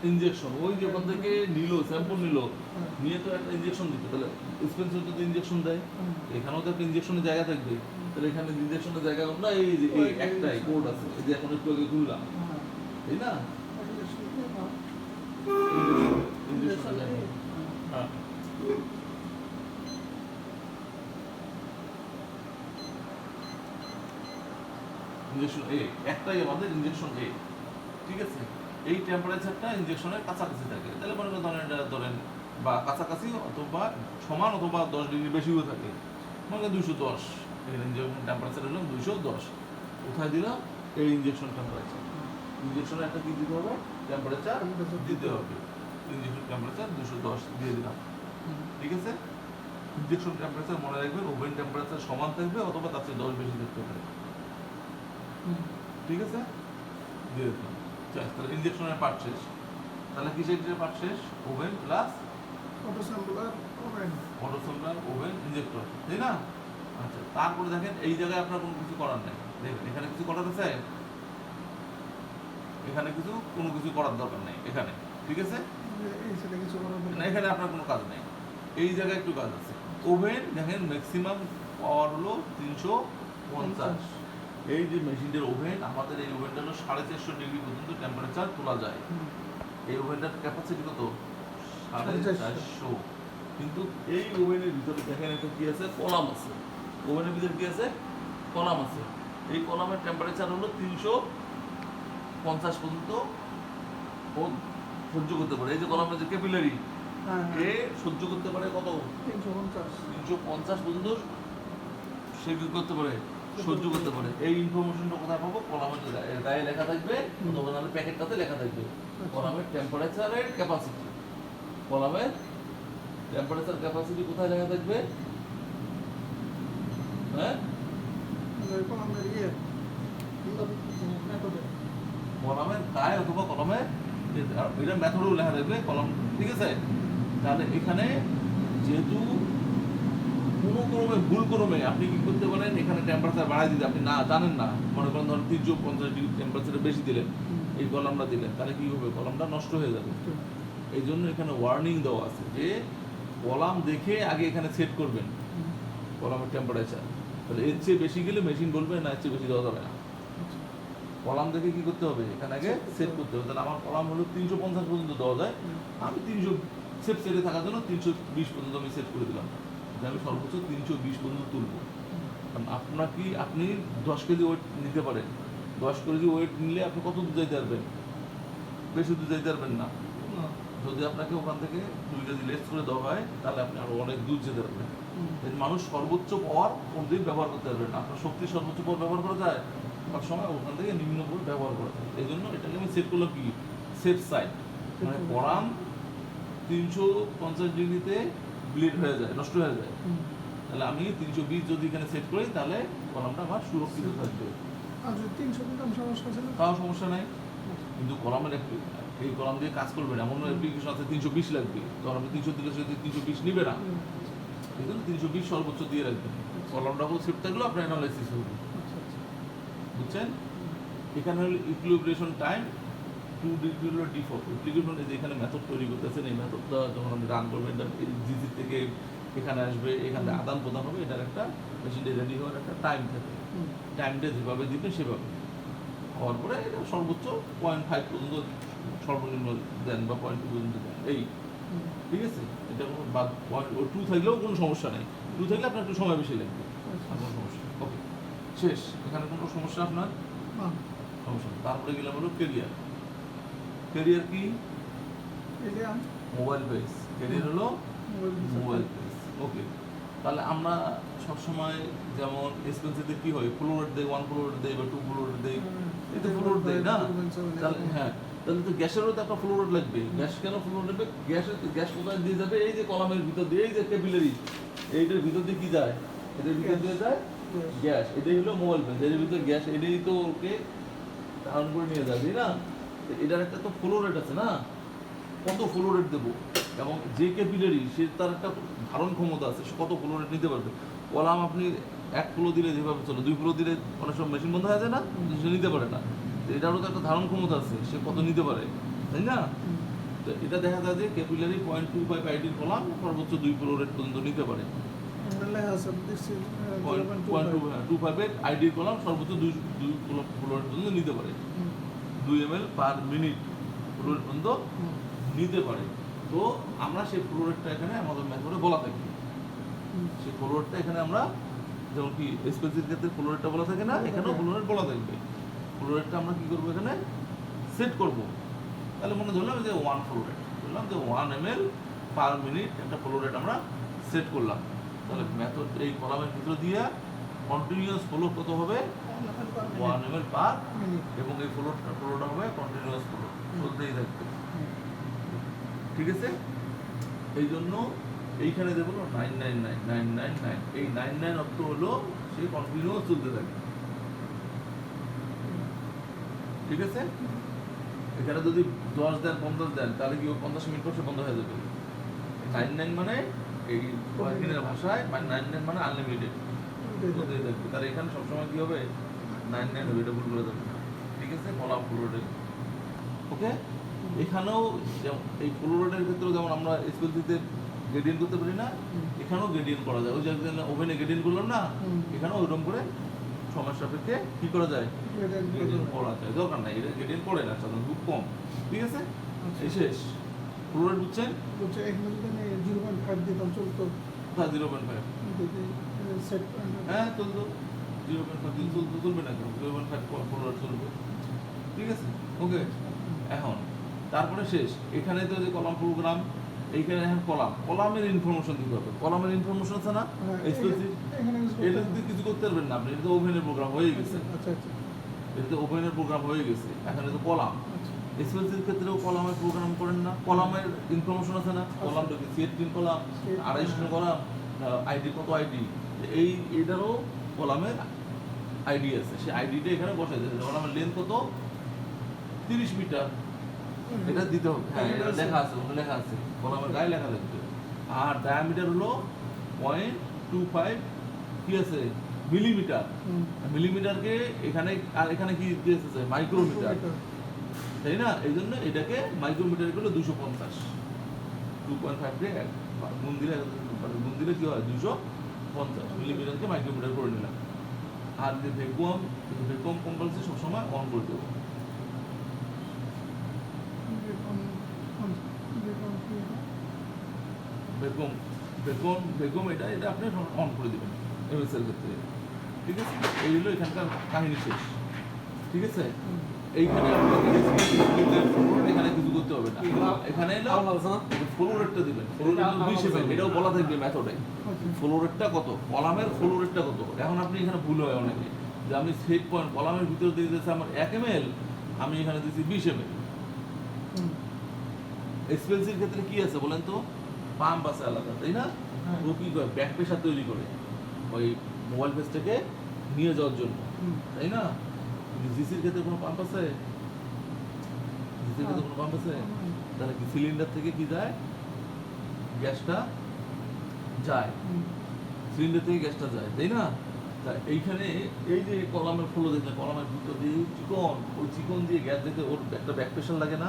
Injection ওই যে ওখান থেকে নিল স্যাম্পল নিল, নিয়ে তো একটা ইনজেকশন দিতে, তাহলে ডিসপেন্সারি তো ইনজেকশন দেয়, এখানেও তো একটা ইনজেকশনের জায়গা থাকবে, তাহলে এখানে ইনজেকশনের জায়গা না এই যে এই একটাই কোড আছে, এই যে এখন একটু আগে খুললাম, তাই না? ইনজেকশন হ্যাঁ ইনজেকশন এ একটাই আমাদের ইনজেকশন এ, ঠিক আছে? এই টেম্পারেচারটা ইনজেকশনের কাছাকাছি থাকে, তাহলে মনে করেন এটা ধরেন বা কাছাকাছি অথবা সমান অথবা 10 ডিগ্রি বেশিও থাকে, মনে করেন 210, এখানে ইনজেকশন টেম্পারেচার হলো 210, কোথায় দিলাম? এই ইনজেকশন টেম্পারেচার, ইনজেকশনের একটা কি দিতে হবে? টেম্পারেচার দিতে হবে, ইনজেকশন টেম্পারেচার 210 দিয়ে দিলাম, ঠিক আছে? ইনজেকশন টেম্পারেচার মনে রাখবেন ওভেন টেম্পারেচার সমান থাকবে অথবা তার চেয়ে 10 বেশি থাকতে পারে, ঠিক আছে? দিয়ে দিলাম, তাহলে ইনজেকশনের পার্ট শেষ, তাহলে কিসের পার্ট শেষ? ওভেন প্লাস ফটোসেম্বলার ওভেন ইনজেক্টর, তাই না? আচ্ছা, তারপরে দেখেন এই জায়গায় আপনার কোনো কিছু করার নেই, দেখেন এখানে কিছু করার আছে, এখানে কোনো কিছু করার দরকার নেই এখানে, ঠিক আছে? না, এখানে আপনার কোনো কাজ নেই, এই জায়গায় একটু কাজ আছে। ওভেন দেখেন ম্যাক্সিমাম পাওয়ার হলো 350, এই যে মেশিনের ওভেন, আমাদের এই ওভেনটা হলো 450 ডিগ্রি পর্যন্ত টেম্পারেচার তোলা যায়, এই ওভেনটার ক্যাপাসিটি কত? 450, কিন্তু এই ওভেনের ভিতরে দেখেন একটা কি আছে? কলাম আছে, ওভেনের ভিতরে কি আছে? কলাম আছে, এই কলামের টেম্পারেচার হলো 350 পর্যন্ত ও সহ্য করতে পারে, এই যে কলামের যে ক্যাপিলারি এ সহ্য করতে পারে কত? 350 পর্যন্ত সে কি করতে পারে? সহ্য করতে পারে। এই ইনফরমেশনটা কোথায় পাবো? কলামের গায়ে লেখা থাকবে অথবা নাহলে প্যাকেটটাতে লেখা থাকবে কলামের টেম্পারেচারের ক্যাপাসিটি, কলামের টেম্পারেচার ক্যাপাসিটি কোথায় লেখা থাকবে? হ্যাঁ, কলামের গায়ে অথবা কলমের এটা মেথডও লেখা থাকবে কলম, ঠিক আছে? তাহলে এখানে যেহেতু কোনো ক্রমে ভুল ক্রমে আপনি কি করতে পারেন, এখানে টেম্পারেচার বাড়াই দিতে আপনি না জানেন না, মনে করেন ধরেন 350 ডিগ্রি টেম্পারেচারে বেশি দিলেন, এই কলমটা দিলেন, তাহলে কি হবে? কলমটা নষ্ট হয়ে যাবে। এই জন্য এখানে ওয়ার্নিং দেওয়া আছে যে কলাম দেখে আগে এখানে সেট করবেন কলামের টেম্পারেচার, তাহলে এর চেয়ে বেশি গেলে মেশিন বলবে না, এর চেয়ে বেশি দেওয়া যাবে না, কলাম দেখে কি করতে হবে? এখানে আগে সেট করতে হবে। তাহলে আমার কলাম হলো 350 পর্যন্ত দেওয়া যায়, আমি 300 সেট সেটে থাকার জন্য 320 পর্যন্ত আমি সেট করে দিলাম, আমি সর্বোচ্চ 320 পর্যন্ত তুলবো। কারণ আপনি 10 কেজি ওয়েট নিতে পারেন, 10 কেজি ওয়েট নিলে আপনি কত দূর যাইতে পারবেন? বেশি দূর যাইতে পারবেন না। যদি আপনাকে ওখান থেকে 2 কেজি লেস করে দেওয়া হয় তাহলে আপনি আরো অনেক দূর যেতে পারবেন। মানুষ সর্বোচ্চ পাওয়ার কোনদিন ব্যবহার করতে পারবেন না, আপনার শক্তির সর্বোচ্চ পাওয়ার ব্যবহার করা যায়, সব সময় ওখান থেকে নিম্ন পাওয়ার ব্যবহার করা যায়। এই জন্য এটাকে আমি সেট করলাম কি সেফ সাইড, মানে কলাম 350 ডিগ্রিতে ব্লিড হয়ে যায়, নষ্ট হয়ে যায়, তাহলে আমি 320 যদি এখানে সেট করি তাহলে কলামটা আমার সুরক্ষিত থাকবে, তাও সমস্যা নাই। কিন্তু কলামের এই কলাম দিয়ে কাজ করবে না, এমন অ্যাপ্লিকেশন আছে 320 লাগবে, তখন আপনি 300 দিলে সেটা 320 নিবে না, এই জন্য 320 সর্বোচ্চ দিয়ে রাখবেন, কলামটা সেট থাকলেও আপনার অ্যানালাইসিস হবে, বুঝছেন? এখানে হলো ইকুইলিব্রেশন টাইম 2 ডিগ্রি হলো ডিফল্ট। ইকুইলিব্রেশন এই যে এখানে মেথড তৈরি করতেছেন, এই মেথডটা যখন আপনি রান করবেন জিজি থেকে এখানে আসবে, এখানে আদান প্রদান হবে, এটার একটা মেশিনটা রেডি হওয়ার একটা টাইম থাকে, টাইমটা যেভাবে দিবে সেভাবে হওয়ার পরে এটা সর্বোচ্চ 0.5 পর্যন্ত সর্বনিম্ন দেন বা 0.2 পর্যন্ত দেন, এই ঠিক আছে? এটা কোনো বা 2 থাকলেও কোনো সমস্যা নেই, 2 থাকলে আপনার একটু সময় বেশি লাগবে, কোনো সমস্যা। ওকে, শেষ, এখানে কোনো সমস্যা আপনার সমস্যা। তারপরে গেলাম হলো ক্যারিয়ার। ক্যারিয়ার কি? Mobile base. ক্যারিয়ার হলো মোবাইল বেস। ওকে, তাহলে আমরা সবসময় যেমন এক্সপেন্সিভে কি হয়, ফ্লোরেট দেয়, 1 ফ্লোরেট দেয় বা 2 ফ্লোরেট দেয়, এই তো ফ্লোরেট দেয় না? তাহলে হ্যাঁ, তাহলে তো গ্যাসেরও তো একটা ফ্লোরেট লাগবে। গ্যাস কেন ফ্লোরেট লাগবে? গ্যাস কোথায় দিয়ে যাবে? এই যে কলামের ভিতর দিয়ে, এই যে ক্যাপিলারি, এইটার ভিতর দিয়ে কি যায়? এটার ভিতর দিয়ে যায় গ্যাস। এটাই হলো মোবাইল বেস, এর ভিতরে গ্যাস, এটাই তো ওকে ধারণ করে নিয়ে যাবে, না? এটার একটা তো ফ্লোরেট আছে না, কত ফ্লোরেট দেবো, এবং যে ক্যাপিলারি সে তার একটা ধারণ ক্ষমতা আছে, সে কত ফ্লোরেট নিতে পারবে। কলাম আপনি 1 ফ্লো দিলে যেভাবে চলে, 2 ফ্লো দিলে অনেক সময় মেশিন বন্ধ হয়ে যায় না, সে নিতে পারে না। এটারও তো একটা ধারণ ক্ষমতা আছে, সে কত নিতে পারে, তাই না? তো এটা দেখা যায় যে ক্যাপিলারি 0.25 আইডির কলাম সর্বোচ্চ 2 ফ্লোরেট পর্যন্ত নিতে পারে। লেখা আছে this is 0.25 0.25 এর আইডির কলাম সর্বোচ্চ 2 ফ্লোরেট পর্যন্ত নিতে পারে। 2 ml পার মিনিট ফ্লোরেট পর্যন্ত নিতে পারে। তো আমরা সেই ফ্লোরেটটা এখানে আমাদের মেথডে বলা থাকি। সেই ফ্লোরেটটা এখানে আমরা যেমন কি স্পেসির ক্ষেত্রে ফ্লোরেটটা বলা থাকে না, এখানেও ফ্লোরেট বলা থাকবে। ফ্লোরেটটা আমরা কি করবো এখানে সেট করব। তাহলে মনে ধরলাম যে 1 ফ্লোরেট, বললাম যে 1 ml পার মিনিট একটা ফ্লোরেট আমরা সেট করলাম। তাহলে মেথড এই কলামের ভিতর দিয়ে কন্টিনিউয়াস ফ্লো কত হবে 1 ml পার মিনিট। এবং এই ফ্লোটা হবে কন্টিনিউয়াস ফ্লো, চলতেই থাকবে। ঠিক আছে? এই জন্য এইখানে দেবো 999 এই 99 অর্থ হলো সে কন্টিনিউয়াস চলতে থাকে। ঠিক আছে? এখানে যদি 10 দেন 50 দেন তাহলে কি 50 মিনিট পর সে বন্ধ হয়ে যাবে। 99 মানে এই ওয়ার্কিংয়ের ভাষায় 99 মানে আনলিমিটেড চলতেই থাকবে। তাহলে এখানে সবসময় কি হবে 99 হবে, এটা ভুল করে দেবে না। ঠিক আছে? কলাম ফ্লোরেটে ওকে। এখানেও যেমন এই ফ্লোরেটের ক্ষেত্রে যেমন আমরা স্পেসিতে গ্রেডিয়েন্ট করতে পারি না, এখানেও গ্রেডিয়েন্ট করা যায়। ওই যে ওভেনে গ্রেডিয়েন্ট করলাম না, এখানেও ওইরকম করে সময় সাপেক্ষে কি করা যায় গ্রেডিয়েন্ট করা যায়। দরকার নাই এটা গ্রেডিয়েন্ট করে না সাধারণত, খুব কম। ঠিক আছে? এই শেষ ফ্লোরেট বুঝছেন? বলছে এখানে যদি আমি 0.5 দিতাম চলতো, 0.5 যদি সেট হ্যাঁ চলতো। 0.5 দিন চলতো, চলবে না কেন? 0.5 ফ্লোরেট চলবে। ঠিক আছে? ওকে। এখন তারপরে শেষ এখানে তো যে কলাম প্রোগ্রাম, এইখানে এখন কলামের ইনফরমেশন দিতে হবে। কলামের ইনফরমেশন আছে না স্পেসিফিক, এটা যদি কিছু করতে পারবেন না আপনি, এটা তো ওভেনের প্রোগ্রাম হয়ে গেছে। আচ্ছা আচ্ছা এটা তো ওভেনের প্রোগ্রাম হয়ে গেছে। এখানে তো কলাম, স্পেসিফিক ক্ষেত্রেও কলামের প্রোগ্রাম করেন না, কলামের ইনফরমেশন আছে না, কলামটা কি সেট 3 কলাম 250 কলাম, আইডি কত আইডি, এইটারও কলামের আইডি আছে। সেই আইডিটা এখানে বসাই দেবে। কলামের লেন্থ কত 30 মিটার, এটা দিতে হবে। হ্যাঁ এটা লেখা আছে, ওখানে লেখা আছে, কলামের গায়ে লেখা থাকবে। আর ডায়ামিটার হলো 0.25 কি আছে মিলিমিটার। মিলিমিটারকে এখানে আর এখানে কি দিয়েছে মাইক্রোমিটার, তাই না? এই জন্য এটাকে মাইক্রোমিটার গুলো 250, 2.5 দিয়ে গুণ দিলে কি হয় 250 মিলিমিটারকে মাইক্রোমিটার করে নিলাম। আর যে ভ্যাকুয়াম কম্পালসারি সবসময় অন করে দেবো। বেগম এটা আপনি অন করে দেবেন এমএস এর ক্ষেত্রে। ঠিক আছে? এই হলো এখানকার কাহিনী শেষ। ঠিক আছে? এইখানে এখানে কিছু করতে হবে না। এখানে ফ্লোরেটটা দিবেন, এটাও বলা থাকবে মেথডে। ফ্লোরেটটা কত, কলামের ফ্লোরেটটা কত। এখন আপনি এখানে ভুল হয় অনেকে যে আমি সেট পয়েন্ট কলামের ভিতরে দিয়ে দিয়েছে আমার 1 ml, আমি এখানে দিয়েছি 20 ml। এক্সপেন্সির ক্ষেত্রে কি আছে বলেন তো, পাম্প আছে আলাদা, তাই না? ও কি করে ব্যাক প্রেশার তৈরি করে ওই মোবাইল ফেসটাকে নিয়ে যাওয়ার জন্য, তাই না? জিসির ক্ষেত্রে কোনো পাম্প আছে? জিসির ক্ষেত্রে কোনো পাম্প আছে? তাহলে কি সিলিন্ডার থেকে কি যায়, গ্যাসটা যায়, সিলিন্ডার থেকে গ্যাসটা যায়, তাই না? তা এইখানে এই যে কলামের ফ্লো দেখলে কলামের ভিতর দিয়ে চিকন, ওই চিকন দিয়ে গ্যাস দিতে ওর একটা ব্যাক প্রেশার লাগে না?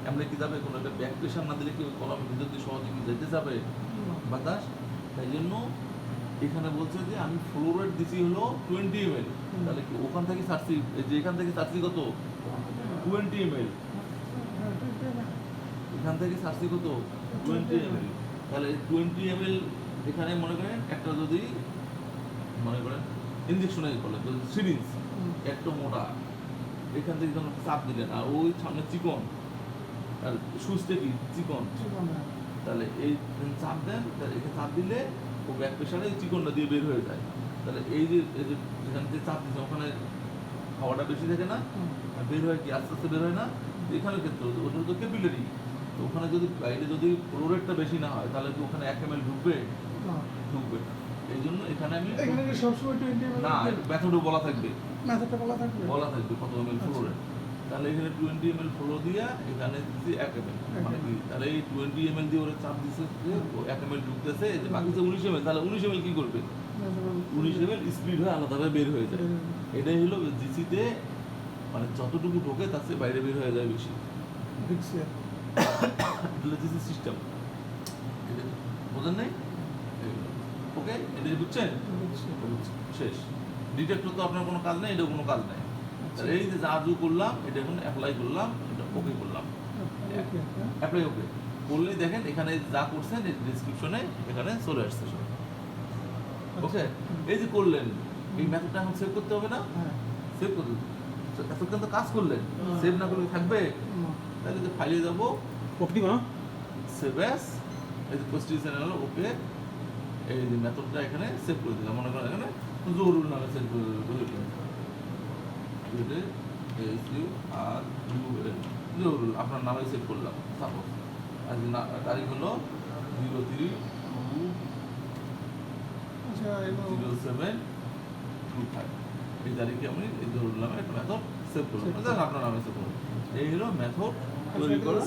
এমনি কি যাবে? কোনো একটা ব্যাক প্রেশার না দিলে কি ওই কলামের ভিতর দিয়ে সহজে কি যেতে যাবে বাতাস? তাই জন্য এখানে বলছে যে আমি ফ্লোরেট দিছি হলো 20 ml। তাহলে কি ওখান থেকে ছাড়ছি, যে এখান থেকে ছাড়ছি কত 20 ml, এখান থেকে ছাড়ছি কত 20 ml। তাহলে 20 ml এখানে মনে করেন একটা যদি মনে করেন ইনজেকশনে বলে সিরিঞ্জ একটা মোটা, এখান থেকে যখন চাপ দিলেন আর ওই সামনে চিকন আর সুচটা কি চিকন, তাহলে এই চাপ দেন, তাহলে এখানে চাপ দিলে ও ব্যাক প্রেশারে চিকনটা দিয়ে বের হয়ে যায়। তাহলে এই যে যেখান থেকে চাপ দিচ্ছে ওখানে হাওয়াটা বেশি থাকে না, আর বের হয় কি আস্তে আস্তে বের হয় না। এখানে ক্ষেত্রে ওটা তো ক্যাপিলারি, তো ওখানে যদি বাইরে যদি ফ্লোরেটটা বেশি না হয় তাহলে কি ওখানে 1 ml ঢুকবে? ঢুকবে না। এই জন্য এখানে আমি সবসময় 20 ml না মেথডও বলা থাকবে, বলা থাকবে কত ml ফ্লোরেট। তাহলে এখানে 20 ml ফ্লো দিয়া এখানে দিচ্ছি 1 ml, মানে কি তাহলে এই 20 ml দিয়ে ওরা চাপ দিচ্ছে যে 1 ml ঢুকতেছে, যে বাকিতে 19 ml, তাহলে 19 ml কি করবে 19 ml স্পিড হয়ে আলাদাভাবে বের হয়ে যায়। এটাই হলো জিসিতে মানে যতটুকু ঢোকে তার চেয়ে বাইরে বের হয়ে যায় বেশি। ভিক্সিয়া জিসি সিস্টেম বোঝেন নাই ওকে এটা বুঝছেন ভিক্সিয়া শেষ ডিটেক্টর তো আপনার কোনো কাজ নেই, এটা কোনো কাজ নেই। তাহলে এই যে যা করলাম এটা এখন অ্যাপ্লাই করলাম, এটা ওকে করলাম, অ্যাপ্লাই ওকে করলেই দেখেন এখানে যা করছেন এই ডিসক্রিপশনে এখানে চলে আসছে সব। ওকে এই যে করলেন এই মেথডটা এখন সেভ করতে হবে না? হ্যাঁ সেভ করতে এতক্ষণ তো কাজ করলেন, সেভ না করলে থাকবে? তাহলে যে ফাইলে যাব ওকে দিব না সেভ অ্যাজ, এই যে পোস্টিং চ্যানেল ওকে, এই যে মেথডটা এখানে সেভ করে দিলাম। মনে করেন এখানে জহুরুল নামে সেভ করে দিলাম, জহুরুল আপনার নামে সেভ করলাম সাপোজ। আজ তারিখ হলো 03/07/25, এই তারিখে আমি এই জহুরুল নামে একটা মেথড সেভ করলাম, আপনার নামে সেভ করলাম। এই হলো মেথড তৈরি করা।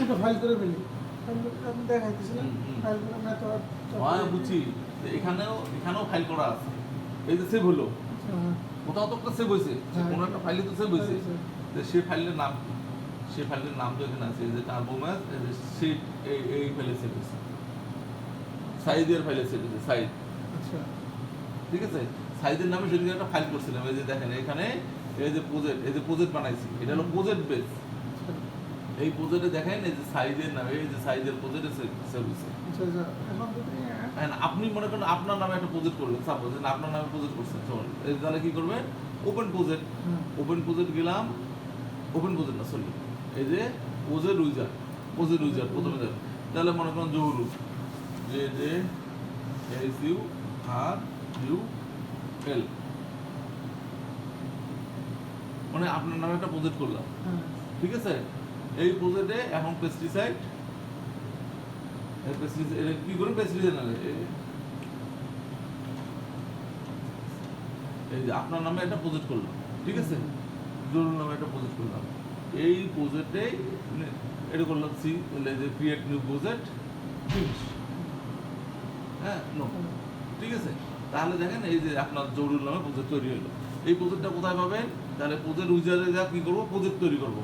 একটা ফাইল করে ফেলি, ফাইল করে আপনি দেখাইতেছিলেন, ফাইল করে মেথড হ্যাঁ বুঝছি, এখানেও ফাইল করা আছে, এই যে সেভ হলো কোথাও তো একটা সেভ হয়েছে, কোনো একটা ফাইলে তো সেভ হয়েছে। সেই ফাইলের নাম কি? সেই ফাইলের নাম তো এখানে আছে, এই যে টার্বোম্যাথ, এই যে শিট, এই ফাইলে সেভ হয়েছে, সাইজের ফাইলে সেভ হয়েছে, সাইজ। আচ্ছা ঠিক আছে, সাইজের নামে সেদিকে একটা ফাইল করছিলাম। এই যে দেখেন এখানে এই যে প্রজেক্ট বানাইছি, এটা হলো প্রজেক্ট বেস। এই প্রজেক্টে দেখেন এই যে সাইজের নামে, এই যে সাইজের প্রজেক্টে সেভ হয়েছে। আচ্ছা আচ্ছা এখন যদি আপনি মনে করেন আপনার নামে একটা প্রজেক্ট করবেন, সাপোজ আপনার নামে প্রজেক্ট করছেন, তাহলে কি করবেন? ওপেন প্রজেক্ট, ওপেন প্রজেক্ট গেলাম, ওপেন প্রজেক্ট না সরি, এই যে প্রজেক্ট উইজার প্রথমে যাবেন। তাহলে মনে করেন জহুরুল, JJSURUL, মানে আপনার নামে একটা প্রজেক্ট করলাম। ঠিক আছে, এই প্রজেক্টে এখন পেস্টিসাইড কি করুন, পেস্টিসাইড এই যে আপনার নামে একটা প্রজেক্ট করলাম। ঠিক আছে, জরুল নামে একটা প্রজেক্ট করলাম। এই প্রজেক্টে এটা করলাম সি, যে ক্রিয়েট নিউ প্রজেক্ট ফিনিশ। হ্যাঁ নো, ঠিক আছে। তাহলে দেখেন এই যে আপনার জরুল নামে প্রজেক্ট তৈরি হলো। এই প্রজেক্টটা কোথায় পাবেন? তাহলে প্রজেক্ট উইজারে যা কি করবো, প্রজেক্ট তৈরি করবো।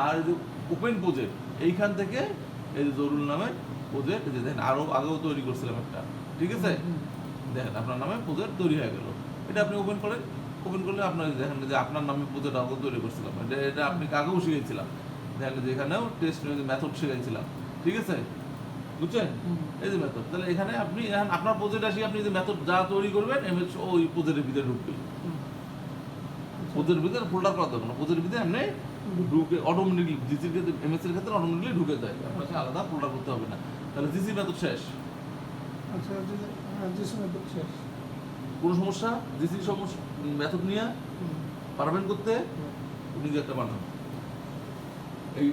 আর যে ওপেন প্রজেক্ট, এইখান থেকে এই যে জরুল নামে প্রজেক্ট, যে দেখেন আরো আগেও তৈরি করছিলাম একটা। ঠিক আছে, দেখেন আপনার নামে প্রজেক্ট তৈরি হয়ে গেল। এটা আপনি ওপেন করেন, ওপেন করলে আপনার দেখেন যে আপনার নামে প্রজেক্ট আগে তৈরি করছিলাম, এটা আপনি আগেও শিখেছিলাম। দেখেন যে এখানেও টেস্ট মেথড শিখেছিলাম। ঠিক আছে, বুঝছেন? এই যে মেথড, তাহলে এখানে আপনি এখন আপনার প্রজেক্ট আসি, আপনি যে মেথড যা তৈরি করবেন ওই প্রজেক্টের ভিতরে ঢুকবে। প্রজেক্টের ভিতরে ফোল্ডার করা দরকার না, প্রজেক্টের ভিতরে এমনি ঢুকে অটোমেটিকলি, জিসির ক্ষেত্রে এমএস এর ক্ষেত্রে অটোমেটিকলি ঢুকে যায়, আপনাকে আলাদা ফোল্ডার করতে হবে না। তাহলে জিসি মেথড শেষ। আচ্ছা জিসি মেথড শেষ, কোনো সমস্যা? জিসি সমস্যা মেথড নিয়ে পারবেন করতে, নিজে একটা বানান। এই